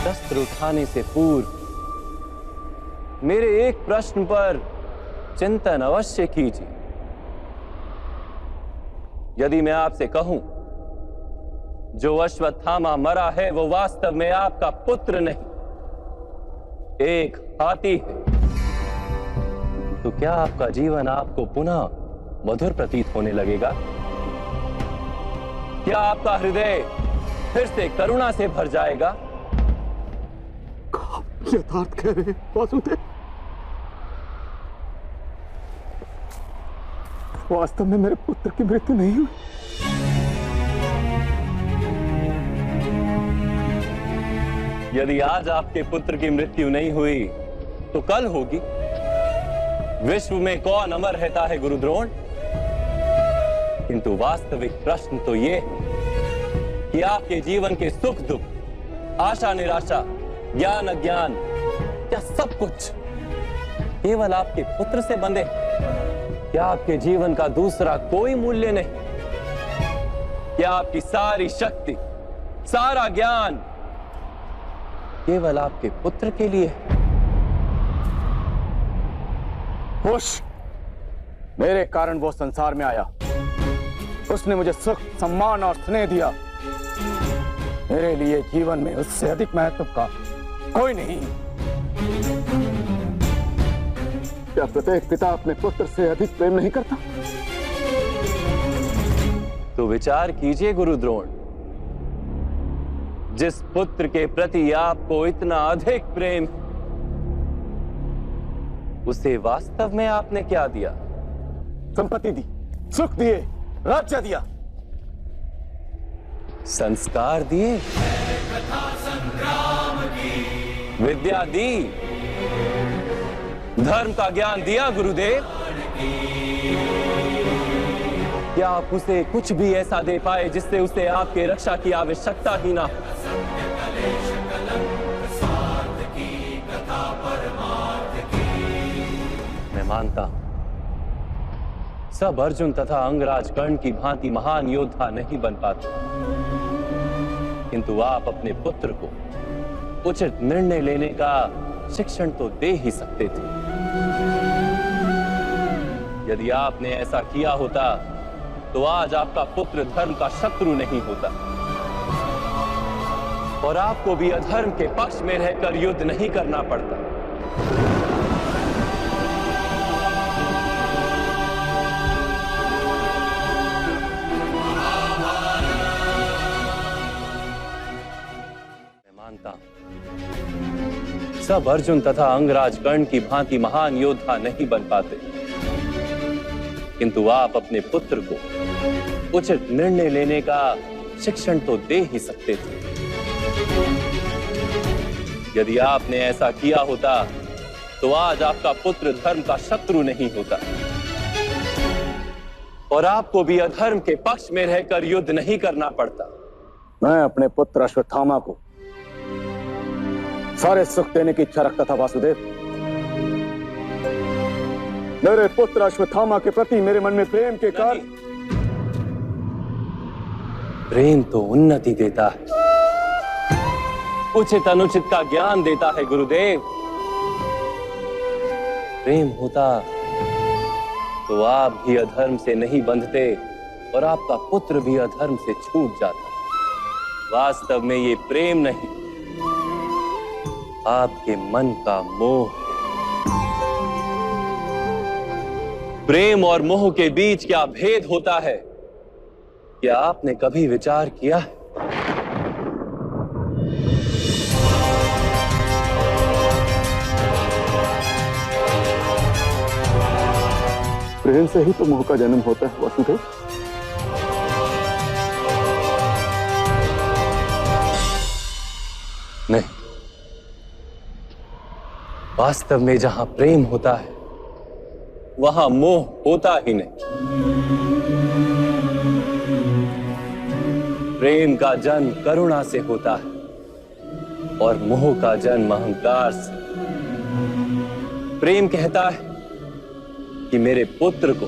शस्त्र उठाने से पूर्व मेरे एक प्रश्न पर चिंतन अवश्य कीजिए। यदि मैं आपसे कहूं जो अश्वत्थामा मरा है वो वास्तव में आपका पुत्र नहीं, एक हाथी है, तो क्या आपका जीवन आपको पुनः मधुर प्रतीत होने लगेगा? क्या आपका हृदय फिर से करुणा से भर जाएगा? आप यथार्थ कह रहे हैं वासुदेव। वास्तव में मेरे पुत्र की मृत्यु नहीं हुई। यदि आज आपके पुत्र की मृत्यु नहीं हुई तो कल होगी। विश्व में कौन अमर रहता है गुरुद्रोण? किंतु वास्तविक प्रश्न तो यह है कि आपके जीवन के सुख दुख, आशा निराशा, ज्ञान अज्ञान, क्या सब कुछ केवल आपके पुत्र से बंधे? क्या आपके जीवन का दूसरा कोई मूल्य नहीं? क्या आपकी सारी शक्ति, सारा ज्ञान केवल आपके पुत्र के लिए है? खुश, मेरे कारण वो संसार में आया। उसने मुझे सुख, सम्मान और स्नेह दिया। मेरे लिए जीवन में उससे अधिक महत्व का कोई नहीं। क्या प्रत्येक पिता अपने पुत्र से अधिक प्रेम नहीं करता? तो विचार कीजिए गुरुद्रोण, जिस पुत्र के प्रति आपको इतना अधिक प्रेम, उसे वास्तव में आपने क्या दिया? संपत्ति दी, सुख दिए, राज्य दिया, संस्कार दिए, विद्या दी, धर्म का ज्ञान दिया गुरुदेव। क्या आप उसे कुछ भी ऐसा दे पाए जिससे उसे आपके रक्षा की आवश्यकता ही ना हो? मैं मानता हूं सब अर्जुन तथा अंगराज कर्ण की भांति महान योद्धा नहीं बन पाते, किंतु आप अपने पुत्र को उचित निर्णय लेने का शिक्षण तो दे ही सकते थे। यदि आपने ऐसा किया होता तो आज आपका पुत्र धर्म का शत्रु नहीं होता और आपको भी अधर्म के पक्ष में रहकर युद्ध नहीं करना पड़ता। मैं मानता हूं सब अर्जुन तथा अंगराज कर्ण की भांति महान योद्धा नहीं बन पाते, किंतु आप अपने पुत्र को उचित निर्णय लेने का शिक्षण तो दे ही सकते थे। यदि आपने ऐसा किया होता तो आज आपका पुत्र धर्म का शत्रु नहीं होता और आपको भी अधर्म के पक्ष में रहकर युद्ध नहीं करना पड़ता। मैं अपने पुत्र अश्वत्थामा को सारे सुख देने की इच्छा रखता था वासुदेव। मेरे पुत्र अश्वत्थामा के प्रति मेरे मन में प्रेम के कारण। प्रेम तो उन्नति देता है, उचित अनुचित का ज्ञान देता है गुरुदेव। प्रेम होता तो आप भी अधर्म से नहीं बंधते और आपका पुत्र भी अधर्म से छूट जाता। वास्तव में ये प्रेम नहीं, आपके मन का मोह है। प्रेम और मोह के बीच क्या भेद होता है, क्या आपने कभी विचार किया है? प्रेम से ही तो मोह का जन्म होता है वासुदेव। नहीं, वास्तव में जहां प्रेम होता है वहां मोह होता ही नहीं। प्रेम का जन्म करुणा से होता है और मोह का जन्म अहंकार से। प्रेम कहता है कि मेरे पुत्र को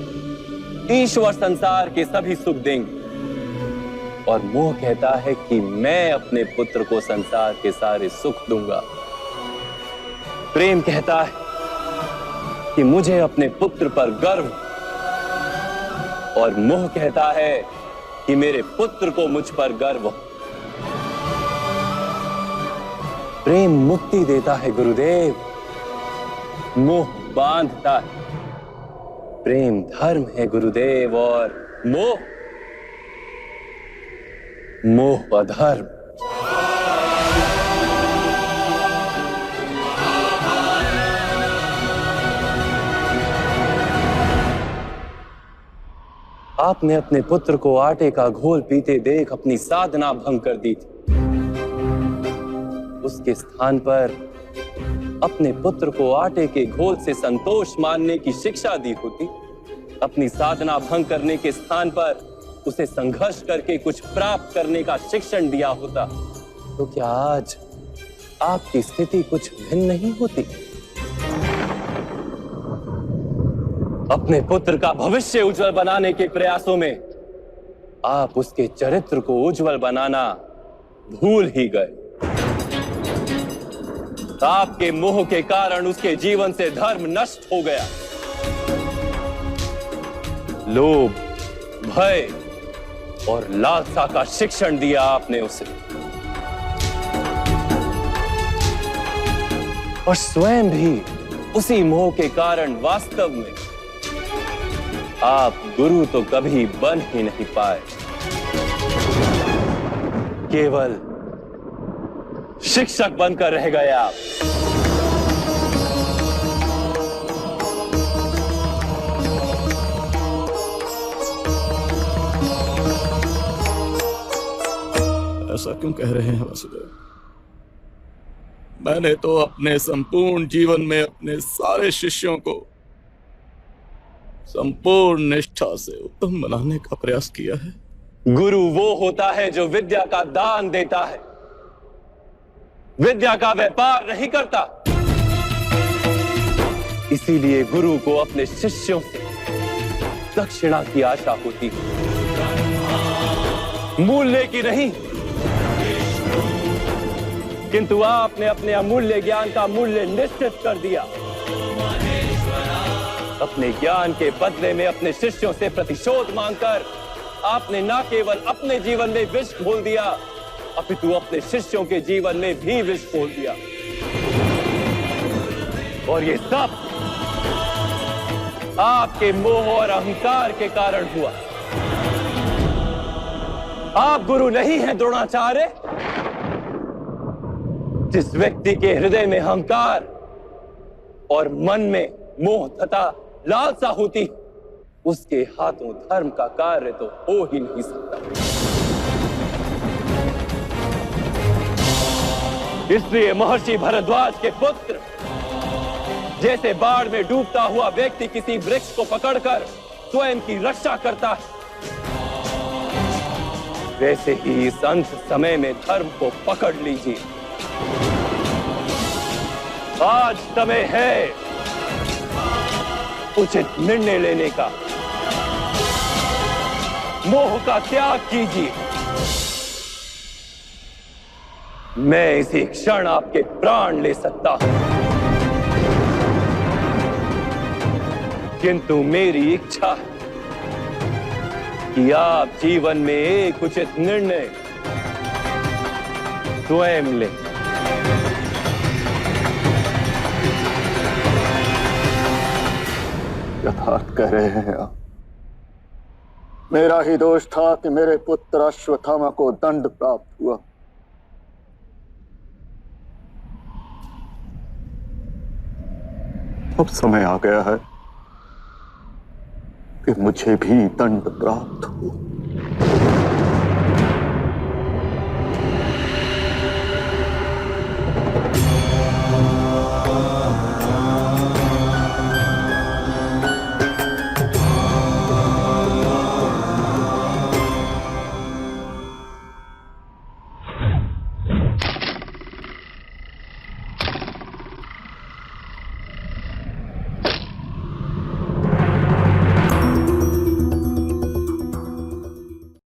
ईश्वर संसार के सभी सुख देंगे, और मोह कहता है कि मैं अपने पुत्र को संसार के सारे सुख दूंगा। प्रेम कहता है कि मुझे अपने पुत्र पर गर्व, और मोह कहता है कि मेरे पुत्र को मुझ पर गर्व। प्रेम मुक्ति देता है गुरुदेव, मोह बांधता है। प्रेम धर्म है गुरुदेव, और मोह अधर्म। आपने अपने पुत्र को आटे का घोल पीते देख अपनी साधना भंग कर दी थी। उसके स्थान पर अपने पुत्र को आटे के घोल से संतोष मानने की शिक्षा दी होती। अपनी साधना भंग करने के स्थान पर उसे संघर्ष करके कुछ प्राप्त करने का शिक्षण दिया होता, तो क्या आज आपकी स्थिति कुछ भिन्न नहीं होती? अपने पुत्र का भविष्य उज्जवल बनाने के प्रयासों में आप उसके चरित्र को उज्जवल बनाना भूल ही गए। आपके मोह के कारण उसके जीवन से धर्म नष्ट हो गया। लोभ, भय और लालसा का शिक्षण दिया आपने उसे, और स्वयं भी उसी मोह के कारण वास्तव में आप गुरु तो कभी बन ही नहीं पाए, केवल शिक्षक बनकर रह गए आप। ऐसा क्यों कह रहे हैं वसुदेव? मैंने तो अपने संपूर्ण जीवन में अपने सारे शिष्यों को संपूर्ण निष्ठा से उत्तम बनाने का प्रयास किया है। गुरु वो होता है जो विद्या का दान देता है, विद्या का व्यापार नहीं करता। इसीलिए गुरु को अपने शिष्यों से दक्षिणा की आशा होती है, मूल्य की नहीं। किंतु आपने अपने अमूल्य ज्ञान का मूल्य निश्चित कर दिया। अपने ज्ञान के बदले में अपने शिष्यों से प्रतिशोध मांगकर आपने न केवल अपने जीवन में विष घोल दिया, अपितु अपने शिष्यों के जीवन में भी विष घोल दिया। और ये सब आपके मोह और अहंकार के कारण हुआ। आप गुरु नहीं हैं द्रोणाचार्य। जिस व्यक्ति के हृदय में अहंकार और मन में मोह तथा लालसा होती, उसके हाथों धर्म का कार्य तो हो ही नहीं सकता। इसलिए महर्षि भरद्वाज के पुत्र जैसे बाढ़ में डूबता हुआ व्यक्ति किसी वृक्ष को पकड़कर स्वयं की रक्षा करता है, वैसे ही इस अंत समय में धर्म को पकड़ लीजिए। आज समय है उचित निर्णय लेने का। मोह का त्याग कीजिए। मैं इसी क्षण आपके प्राण ले सकता हूं, किंतु मेरी इच्छा है कि आप जीवन में एक उचित निर्णय स्वयं लें। यथार्थ कह रहे हैं आप। मेरा ही दोष था कि मेरे पुत्र अश्वत्थामा को दंड प्राप्त हुआ। अब समय आ गया है कि मुझे भी दंड प्राप्त हो।